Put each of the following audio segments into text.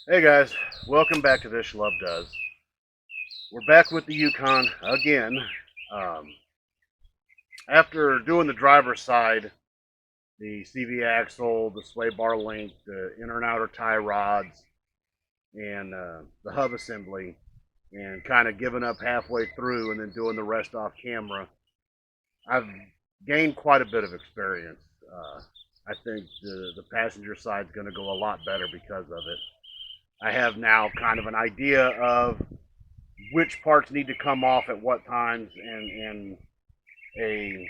Hey guys, welcome back to This Love Does. We're back with the Yukon again. Um, After doing the driver's side, the CV axle, the sway bar link, the inner and outer tie rods, and the hub assembly, and kind of giving up halfway through and then doing the rest off camera, I've gained quite a bit of experience. I think the passenger side is going to go a lot better because of it. I have now kind of an idea of which parts need to come off at what times, and a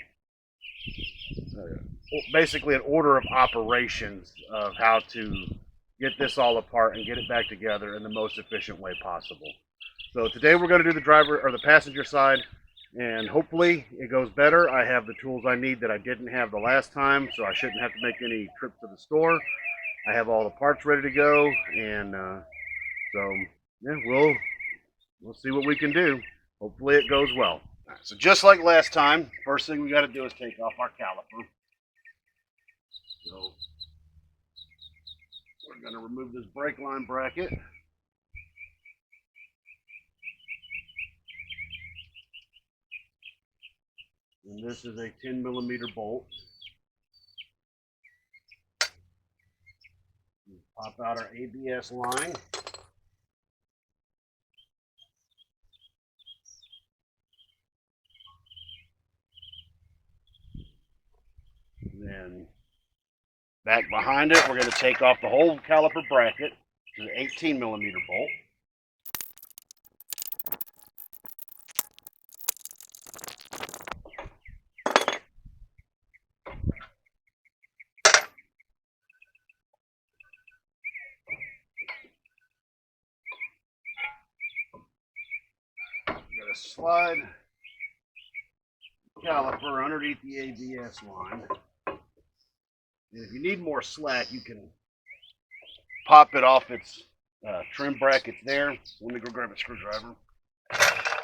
basically an order of operations of how to get this all apart and get it back together in the most efficient way possible. So today we're going to do the driver or the passenger side, and hopefully it goes better. I have the tools I need that I didn't have the last time, so I shouldn't have to make any trips to the store. I have all the parts ready to go, and so yeah, we'll see what we can do. Hopefully it goes well. Right, so just like last time, first thing we got to do is take off our caliper. So we're going to remove this brake line bracket. And this is a 10mm bolt. Pop out our ABS line. Then back behind it, we're going to take off the whole caliper bracket to the 18mm bolt. We're going to slide the caliper underneath the ABS line. And if you need more slack, you can pop it off its trim brackets there. Let me go grab a screwdriver.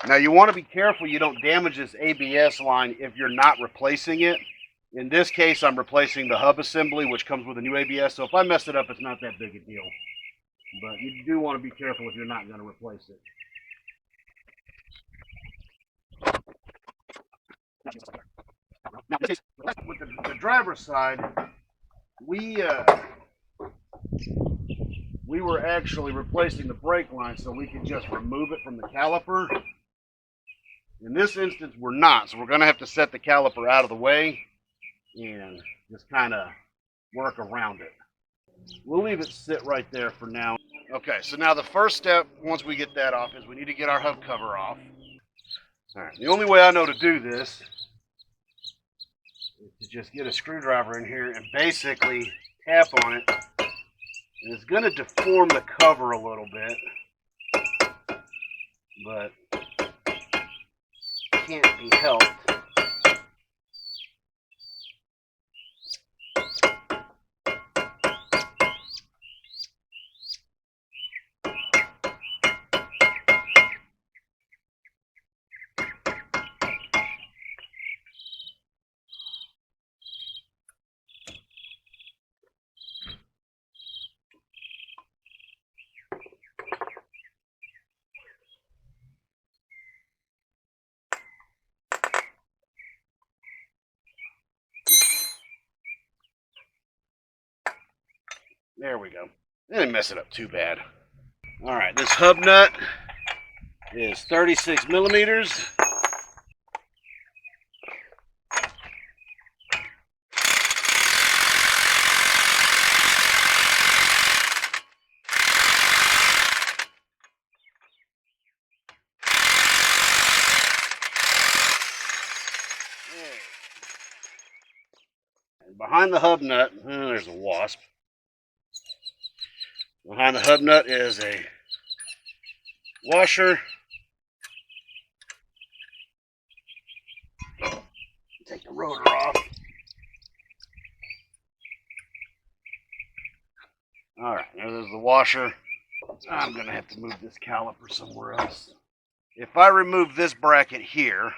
Now you want to be careful you don't damage this ABS line if you're not replacing it. In this case, I'm replacing the hub assembly, which comes with a new ABS. So if I mess it up, it's not that big a deal. But you do want to be careful if you're not going to replace it. Now, with the driver's side, we were actually replacing the brake line so we could just remove it from the caliper. In this instance, we're not, so we're going to have to set the caliper out of the way and just kind of work around it. We'll leave it sit right there for now. Okay, so now the first step, once we get that off, is we need to get our hub cover off. All right, the only way I know to do this is to just get a screwdriver in here and basically tap on it. And it's going to deform the cover a little bit, but can't be helped. There we go. Didn't mess it up too bad. All right, this hub nut is 36mm. And behind the hub nut, there's a wasp. Behind the hub nut is a washer. Take the rotor off. All right, there's the washer. I'm going to have to move this caliper somewhere else. If I remove this bracket here,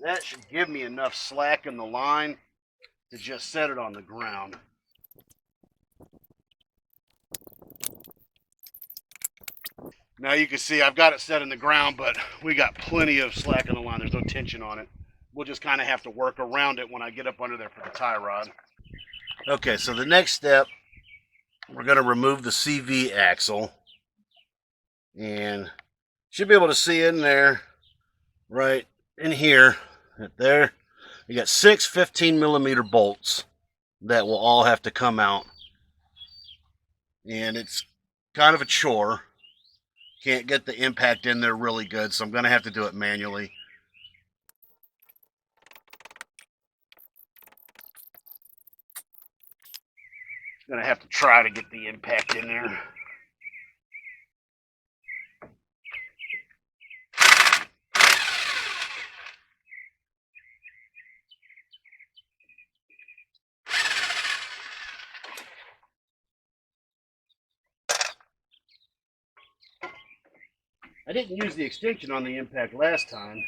that should give me enough slack in the line to just set it on the ground. Now you can see I've got it set in the ground, but we got plenty of slack on the line. There's no tension on it. We'll just kind of have to work around it when I get up under there for the tie rod. Okay, so the next step, we're going to remove the CV axle. And should be able to see in there, right in here, right there. You got 6 15-millimeter bolts that will all have to come out. And it's kind of a chore. Can't get the impact in there really good, so I'm going to have to do it manually. Going to have to try to get the impact in there. I didn't use the extension on the impact last time.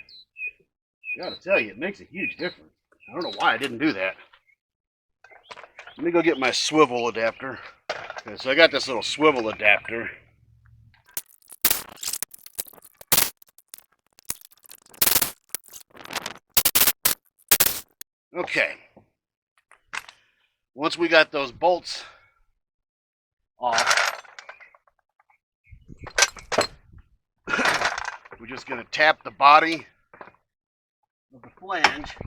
I gotta tell you, it makes a huge difference. I don't know why I didn't do that. Let me go get my swivel adapter. Okay, so I got this little swivel adapter. Okay. Once we got those bolts off, we're just going to tap the body of the flange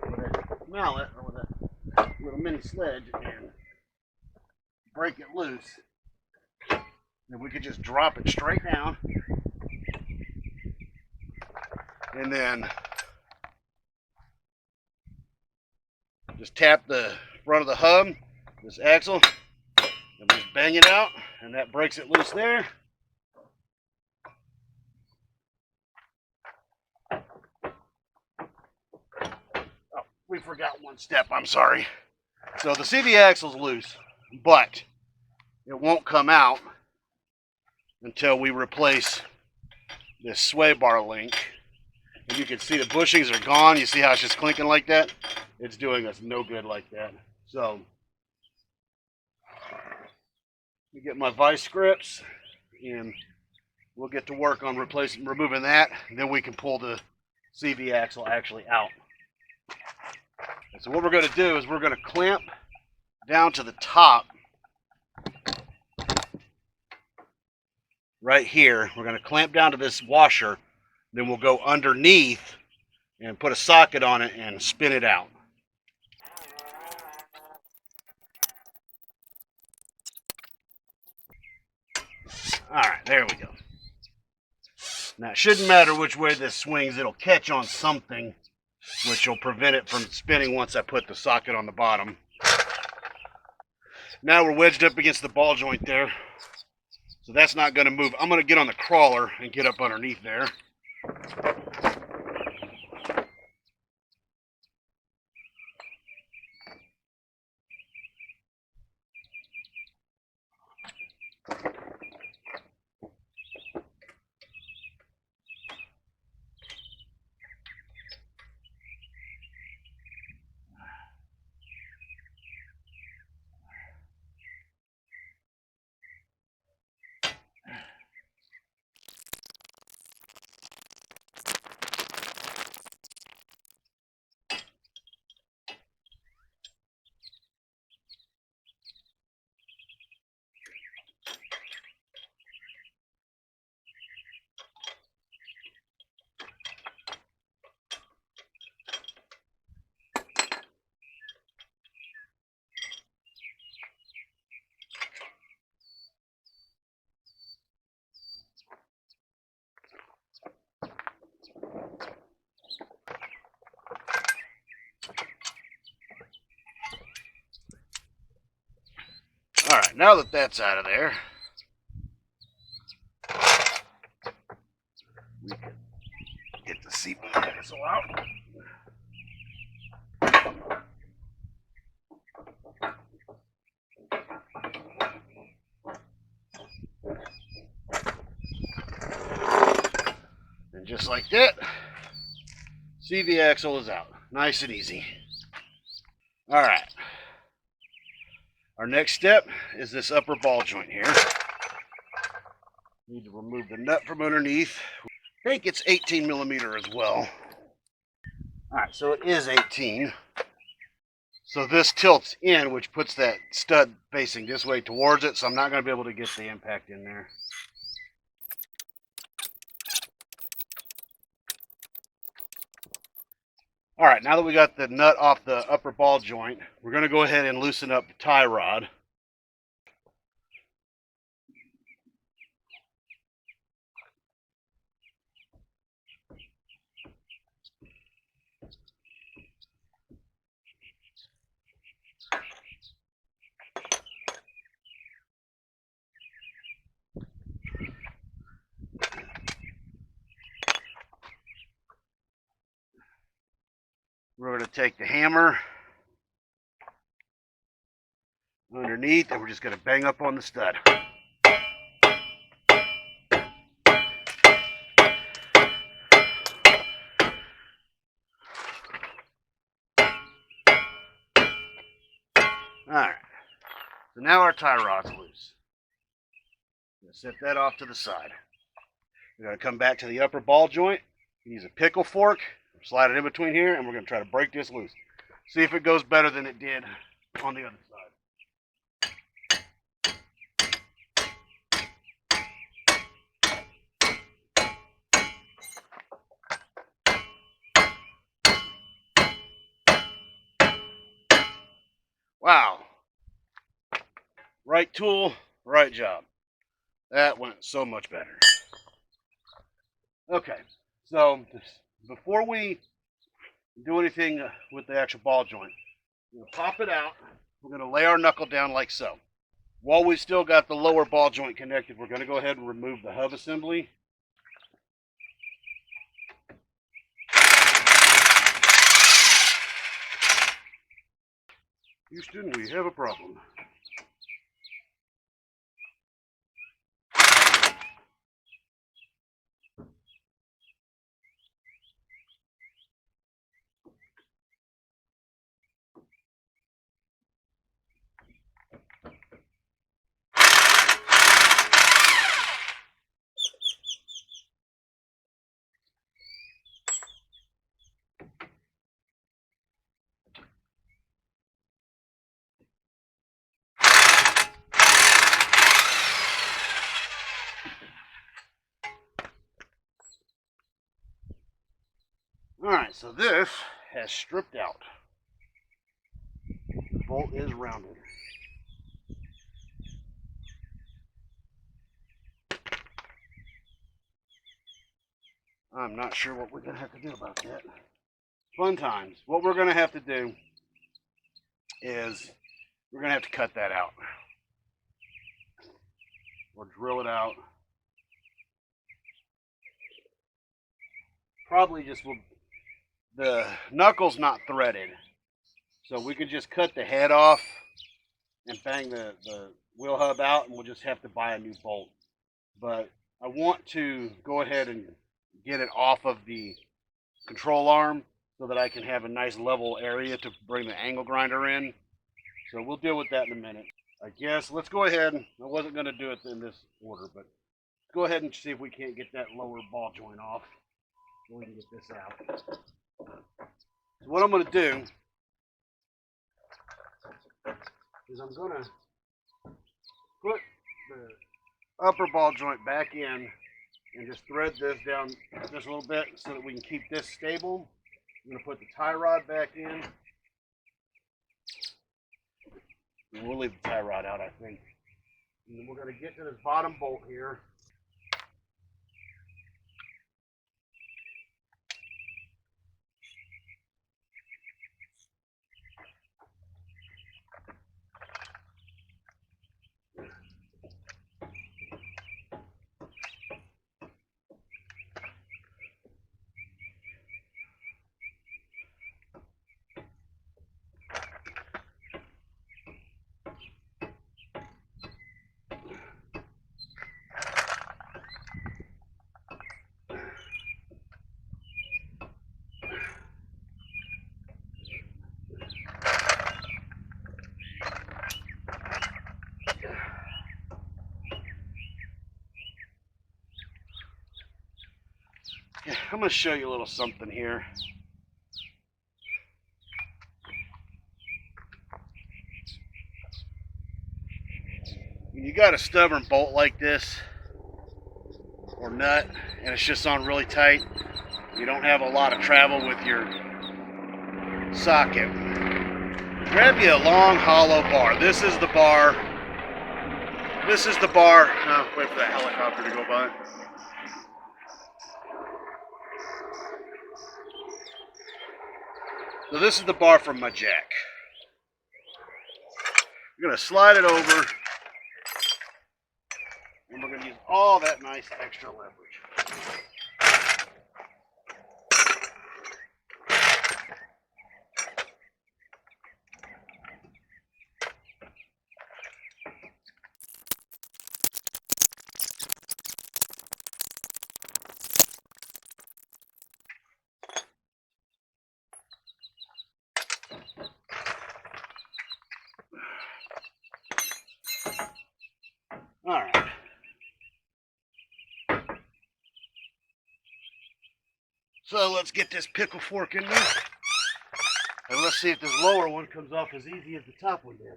with a mallet or with a little mini sledge and break it loose. And we could just drop it straight down. And then just tap the front of the hub, this axle, and just bang it out, and that breaks it loose there. Oh, we forgot one step, I'm sorry. So the CV axle's loose, but it won't come out until we replace this sway bar link. And you can see the bushings are gone. You see how it's just clinking like that? It's doing us no good like that. So, let me get my vice grips, and we'll get to work on removing that. And then we can pull the CV axle actually out. And so what we're going to do is we're going to clamp down to the top right here. We're going to clamp down to this washer. Then we'll go underneath and put a socket on it and spin it out. Alright, there we go. Now it shouldn't matter which way this swings, it'll catch on something, which will prevent it from spinning once I put the socket on the bottom. Now we're wedged up against the ball joint there, so that's not going to move. I'm going to get on the crawler and get up underneath there. Alright, now that that's out of there, we can get the seat axle out. And just like that, CV axle is out. Nice and easy. Alright. Our next step is this upper ball joint here. Need to remove the nut from underneath. I think it's 18 millimeter as well. All right, so it is 18. So this tilts in, which puts that stud facing this way towards it, so I'm not going to be able to get the impact in there. All right, now that we got the nut off the upper ball joint, we're going to go ahead and loosen up the tie rod. We're going to take the hammer underneath and we're just going to bang up on the stud. Alright, so now our tie rod's loose. Gonna set that off to the side. We're going to come back to the upper ball joint, use a pickle fork, slide it in between here, and we're going to try to break this loose. See if it goes better than it did on the other side. Wow. Right tool, right job. That went so much better. Okay, so before we do anything with the actual ball joint, we're going to pop it out. We're going to lay our knuckle down like so. While we still got the lower ball joint connected, we're going to go ahead and remove the hub assembly. Houston, we have a problem. Alright, so this has stripped out. The bolt is rounded. I'm not sure what we're going to have to do about that. Fun times. What we're going to have to do is we're going to have to cut that out. Or drill it out. Probably just will. The knuckle's not threaded, so we could just cut the head off and bang the wheel hub out, and we'll just have to buy a new bolt. But I want to go ahead and get it off of the control arm so that I can have a nice level area to bring the angle grinder in. So we'll deal with that in a minute. I guess let's go ahead. I wasn't going to do it in this order, but go ahead and see if we can't get that lower ball joint off so we can get this out. So what I'm going to do is I'm going to put the upper ball joint back in and just thread this down just a little bit so that we can keep this stable. I'm going to put the tie rod back in. And we'll leave the tie rod out, I think. And then we're going to get to this bottom bolt here. Yeah, I'm going to show you a little something here. When you got a stubborn bolt like this, or nut, and it's just on really tight, you don't have a lot of travel with your socket, grab you a long hollow bar. This is the bar. This is the bar. Wait for that helicopter to go by. So this is the bar from my jack. We're going to slide it over, and we're going to use all that nice extra leverage. All right. So let's get this pickle fork in there. And let's see if this lower one comes off as easy as the top one did.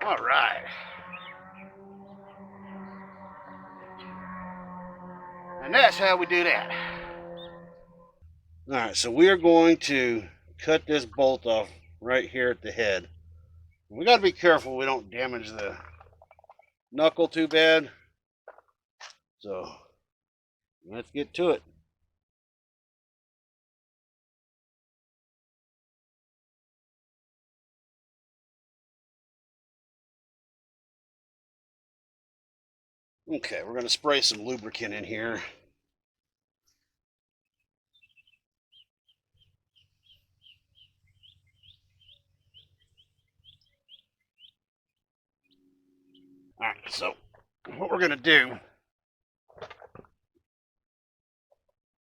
All right. And that's how we do that. All right, so we are going to cut this bolt off right here at the head. We got to be careful we don't damage the knuckle too bad. So let's get to it. Okay, we're going to spray some lubricant in here. All right, so what we're going to do,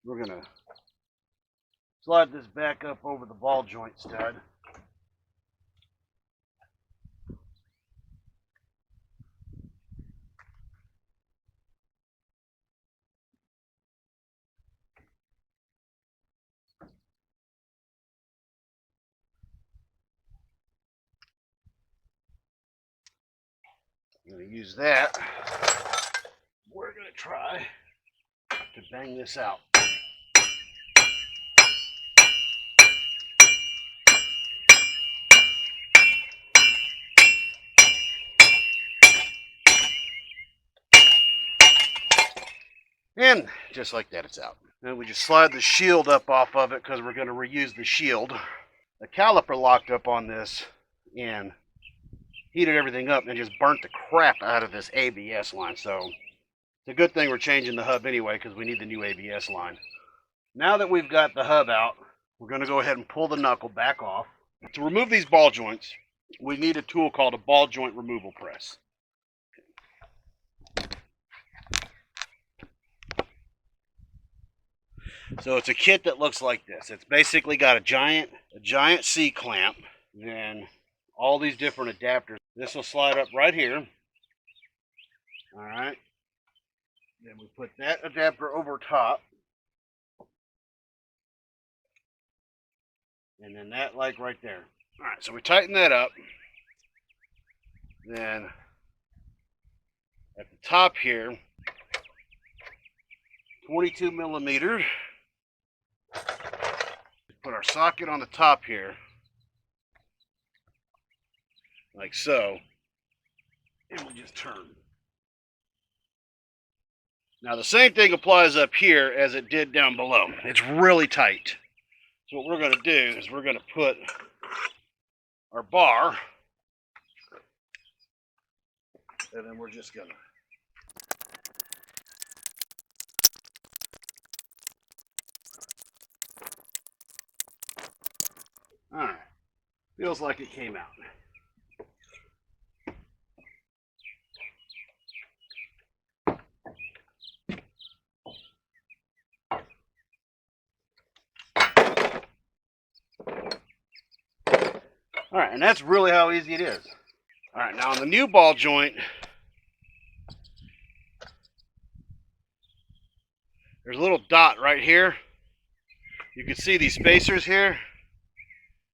we're going to slide this back up over the ball joint stud. I'm going to use that. We're going to try to bang this out. And just like that, it's out. Then we just slide the shield up off of it because we're going to reuse the shield. The caliper locked up on this and heated everything up and just burnt the crap out of this ABS line. So it's a good thing we're changing the hub anyway because we need the new ABS line. Now that we've got the hub out, we're going to go ahead and pull the knuckle back off. To remove these ball joints, we need a tool called a ball joint removal press. So it's a kit that looks like this. It's basically got a giant C clamp, then all these different adapters. This will slide up right here. All right. Then we put that adapter over top. And then that like right there. All right, so we tighten that up. Then at the top here, 22 millimeter. Put our socket on the top here, like so, and we'll just turn. Now the same thing applies up here as it did down below. It's really tight. So what we're going to do is we're going to put our bar, and then we're just going to all right, feels like it came out. All right, and that's really how easy it is. All right, now on the new ball joint, there's a little dot right here. You can see these spacers here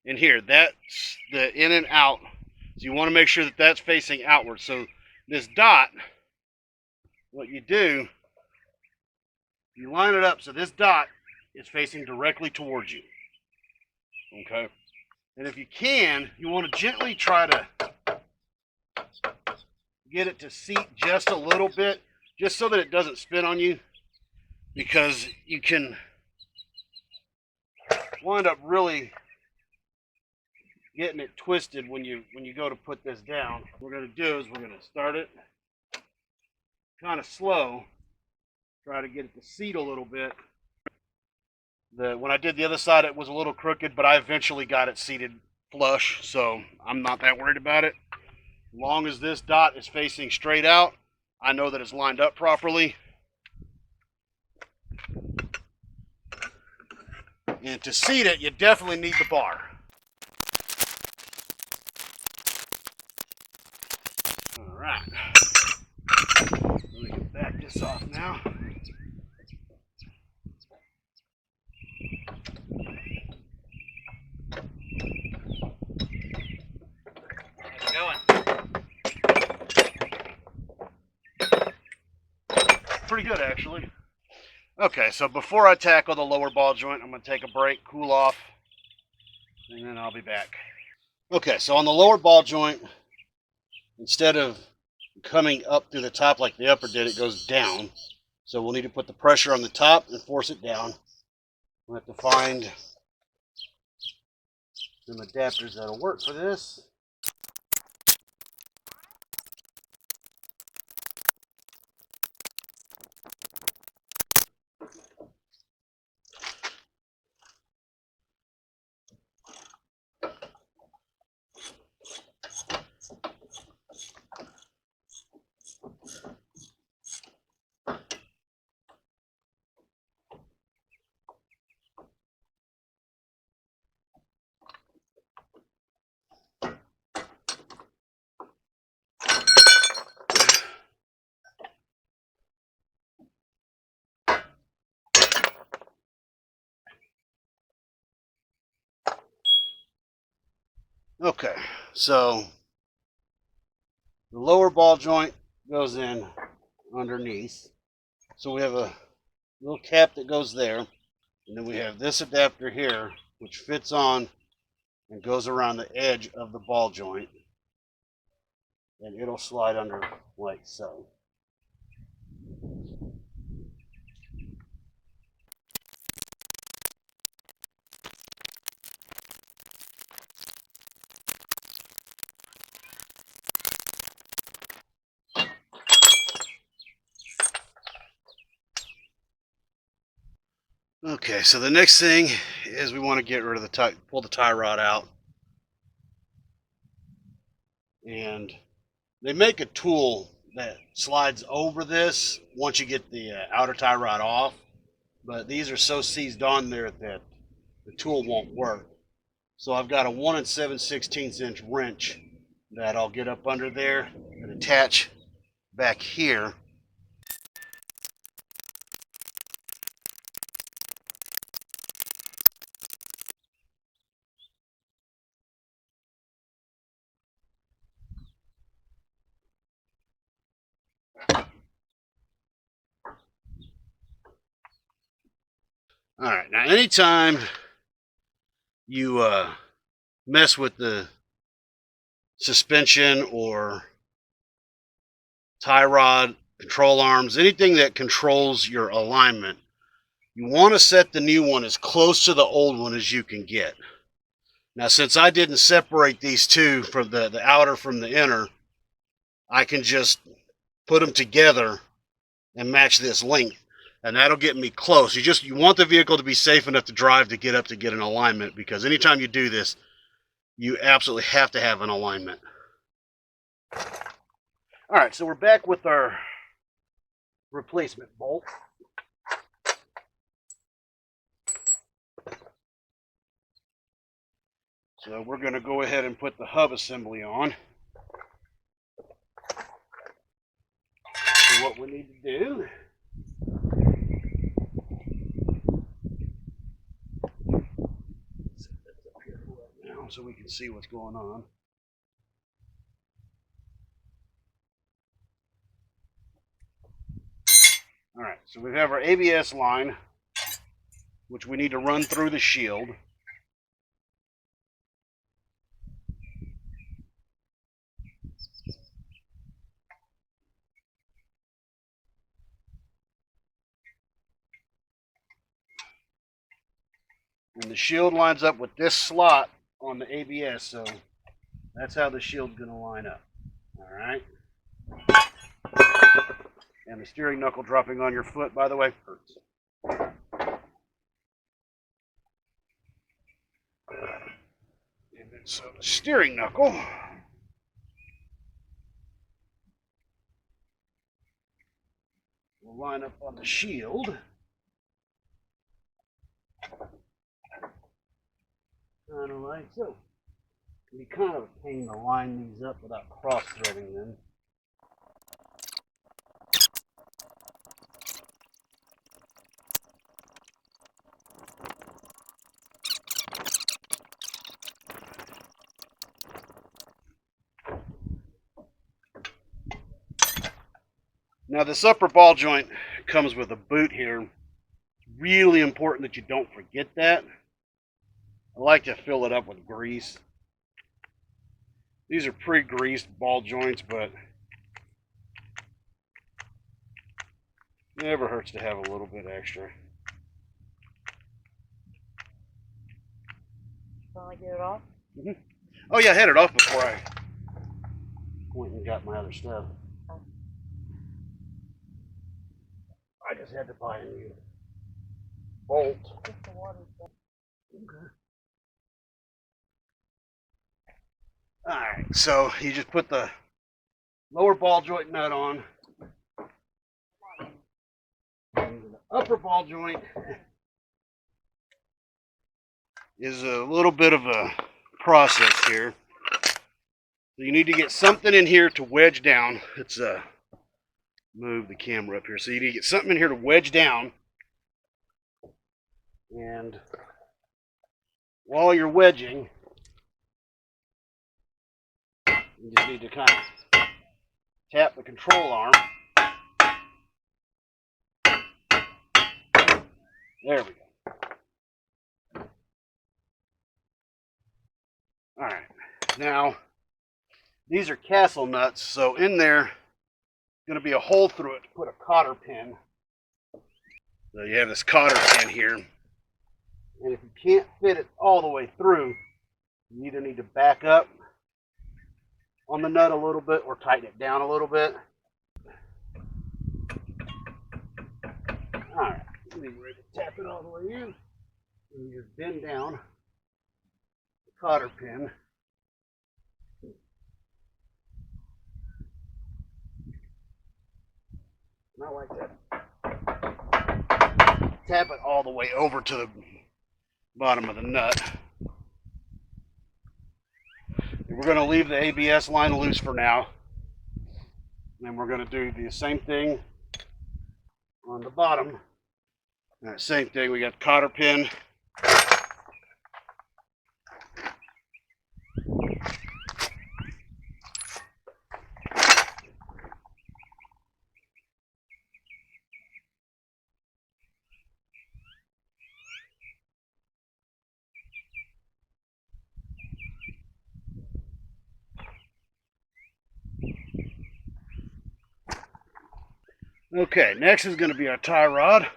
and here. That's the in and out. So you want to make sure that that's facing outward. So this dot, what you do, you line it up so this dot is facing directly towards you. Okay? And if you can, you want to gently try to get it to seat just a little bit, just so that it doesn't spin on you, because you can wind up really getting it twisted when you go to put this down. What we're going to do is we're going to start it kind of slow, try to get it to seat a little bit. When I did the other side, it was a little crooked, but I eventually got it seated flush, so I'm not that worried about it. As long as this dot is facing straight out, I know that it's lined up properly. And to seat it, you definitely need the bar. All right. Let me get back this off now. How's it going? Pretty good, actually. Okay, so before I tackle the lower ball joint, I'm going to take a break, cool off, and then I'll be back. Okay, so on the lower ball joint, instead of coming up through the top like the upper did, it goes down. So we'll need to put the pressure on the top and force it down. We'll have to find some adapters that'll work for this. Okay, so the lower ball joint goes in underneath. So we have a little cap that goes there, and then we have this adapter here, which fits on and goes around the edge of the ball joint, and it'll slide under like so. Okay, so the next thing is we want to get rid of the tie, pull the tie rod out. And they make a tool that slides over this once you get the outer tie rod off, but these are so seized on there that the tool won't work. So I've got a 1 7/16 inch wrench that I'll get up under there and attach back here. All right, now anytime you mess with the suspension or tie rod, control arms, anything that controls your alignment, you want to set the new one as close to the old one as you can get. Now, since I didn't separate these two from the outer from the inner, I can just put them together and match this length, and that'll get me close. You want the vehicle to be safe enough to drive to get up to get an alignment, because anytime you do this, you absolutely have to have an alignment. All right, so we're back with our replacement bolt. So we're going to go ahead and put the hub assembly on. So what we need to do set this up here right now so we can see what's going on. All right, so we have our ABS line, which we need to run through the shield. And the shield lines up with this slot on the ABS, so that's how the shield's going to line up. All right. And the steering knuckle dropping on your foot, by the way, hurts. And then so the steering knuckle will line up on the shield. Kind of like so. It'd be kind of a pain to line these up without cross-threading them. Now this upper ball joint comes with a boot here. It's really important that you don't forget that. I like to fill it up with grease. These are pre-greased ball joints, but it never hurts to have a little bit extra. Want to get it off? Oh yeah, I had it off before I went and got my other stuff. I just had to buy a new bolt. Just the water stuff. Okay. Alright, so you just put the lower ball joint nut on. And the upper ball joint is a little bit of a process here. So you need to get something in here to wedge down. Let's move the camera up here. So you need to get something in here to wedge down. And while you're wedging, you just need to kind of tap the control arm. There we go. All right. Now, these are castle nuts, so in there going to be a hole through it to put a cotter pin. So you have this cotter pin here. And if you can't fit it all the way through, you either need to back up on the nut a little bit or tighten it down a little bit. Alright, be ready to tap it all the way in. And you just bend down the cotter pin. Not like that. Tap it all the way over to the bottom of the nut. We're going to leave the ABS line loose for now. And we're going to do the same thing on the bottom. Same thing, we got the cotter pin. Okay, next is going to be our tie rod.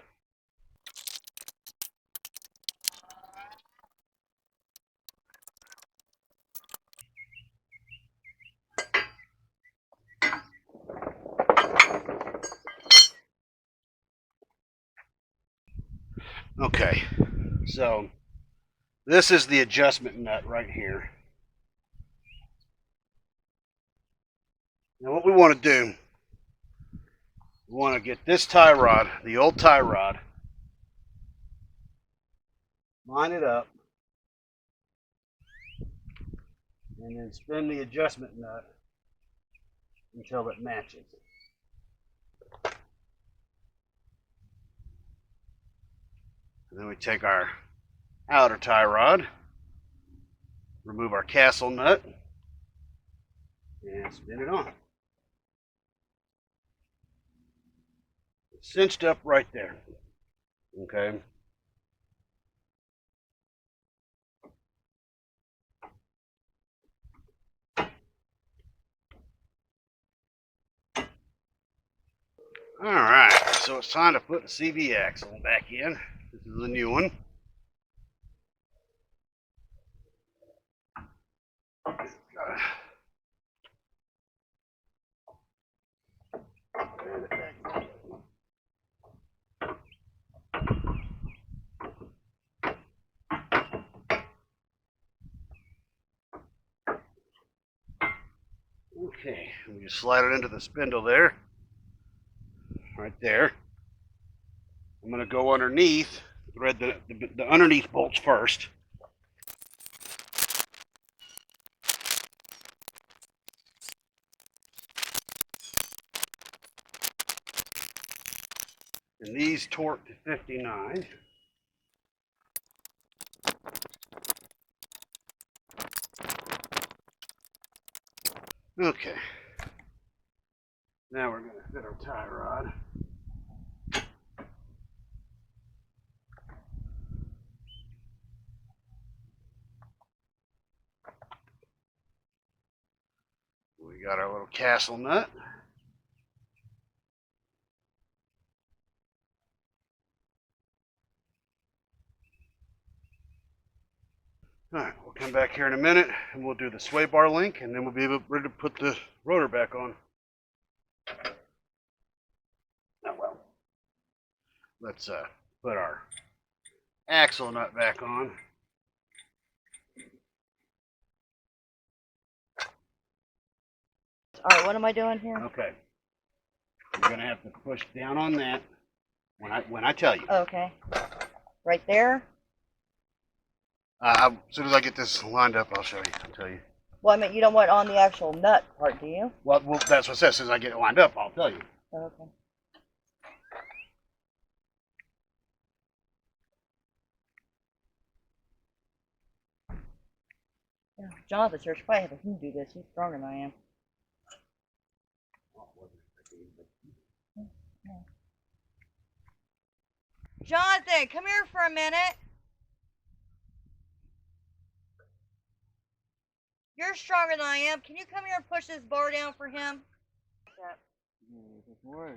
Okay, so this is the adjustment nut right here. Now what we want to do, we want to get this tie rod, the old tie rod, line it up and then spin the adjustment nut until it matches. And then we take our outer tie rod, remove our castle nut, and spin it on. It's cinched up right there. Okay. All right, so it's time to put the CV axle back in. This is the new one. Okay, we just slide it into the spindle there, right there. I'm going to go underneath, thread the underneath bolts first. And these torque to 59. Okay. Now we're going to fit our tie rod. We got our little castle nut. All right, we'll come back here in a minute and we'll do the sway bar link and then we'll be ready to put the rotor back on. Oh well. Let's put our axle nut back on. All right, what am I doing here? Okay. You're gonna have to push down on that when I tell you. Okay. Right there? As soon as I get this lined up, I'll show you. I'll tell you. Well, I mean, you don't want on the actual nut part, do you? Well, that's what it says. As soon as I get it lined up, I'll tell you. Okay. Yeah, Jonathan's here. Should probably have him do this. He's stronger than I am. Jonathan, come here for a minute. You're stronger than I am. Can you come here and push this bar down for him? More.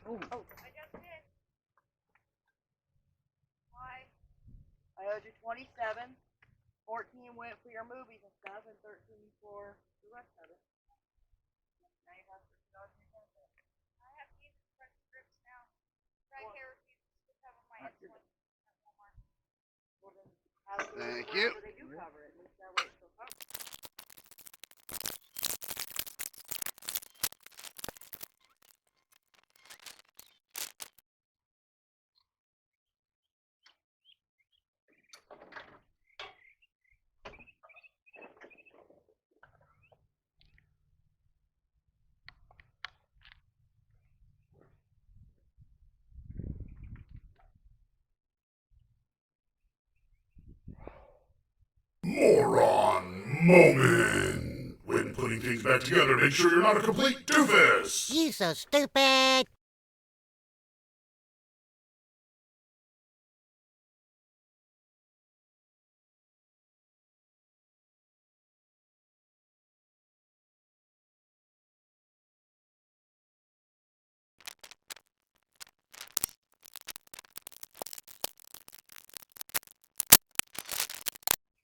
Oh, I just did. Why? I owed you 27. 14 went for your movies and stuff, and 13 for the rest of it. Now you have $50 in your account. I have to use fresh scripts now. I can't refuse to cover my excellent at Walmart. Well, then, Thank you. they do cover it. At least that way it's still covered. Moron moment. When putting things back together, make sure you're not a complete doofus. You so stupid!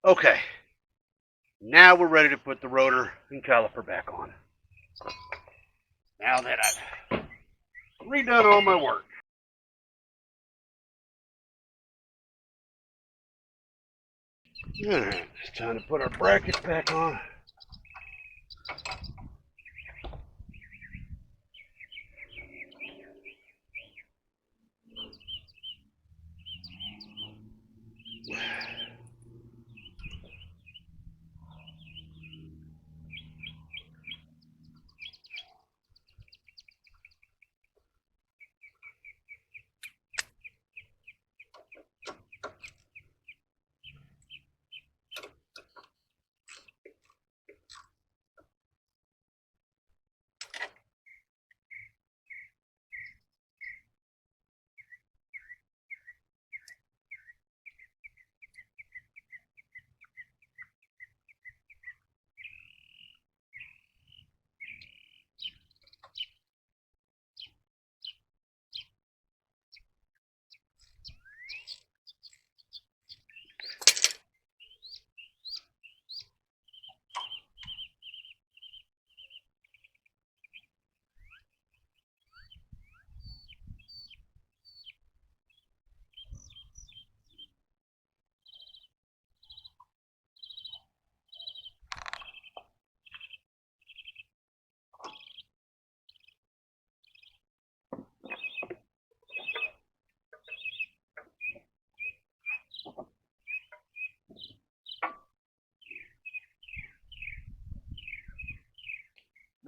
Okay. Now we're ready to put the rotor and caliper back on. Now that I've redone all my work. Alright, it's time to put our brackets back on.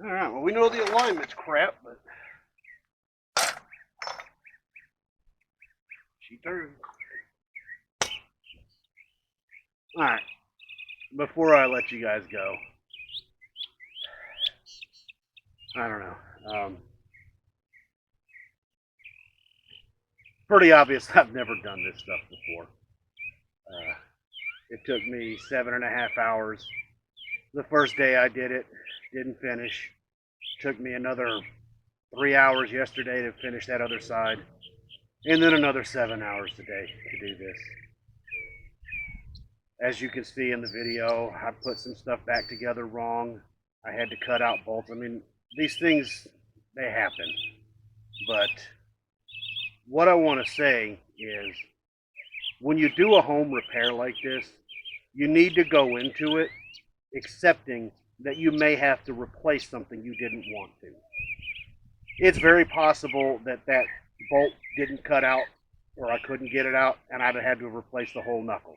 Alright, well, we know the alignment's crap, but she threw. Alright, before I let you guys go, I don't know. Pretty obvious I've never done this stuff before. It took me 7.5 hours. The first day I did it, didn't finish. Took me another 3 hours yesterday to finish that other side. And then another 7 hours today to do this. As you can see in the video, I put some stuff back together wrong. I had to cut out bolts. I mean, these things, they happen. But what I want to say is, when you do a home repair like this, you need to go into it accepting that you may have to replace something you didn't want to. It's very possible that that bolt didn't cut out, or I couldn't get it out, and I'd have had to replace the whole knuckle.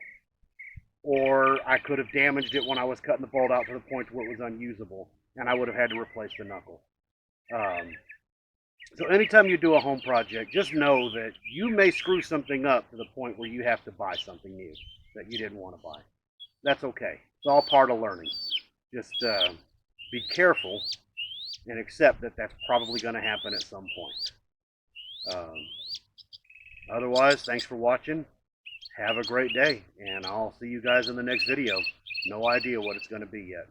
Or I could have damaged it when I was cutting the bolt out to the point where it was unusable, and I would have had to replace the knuckle. So anytime you do a home project, just know that you may screw something up to the point where you have to buy something new that you didn't want to buy. That's okay. It's all part of learning. Just be careful and accept that that's probably going to happen at some point. Otherwise, thanks for watching. Have a great day, and I'll see you guys in the next video. No idea what it's going to be yet.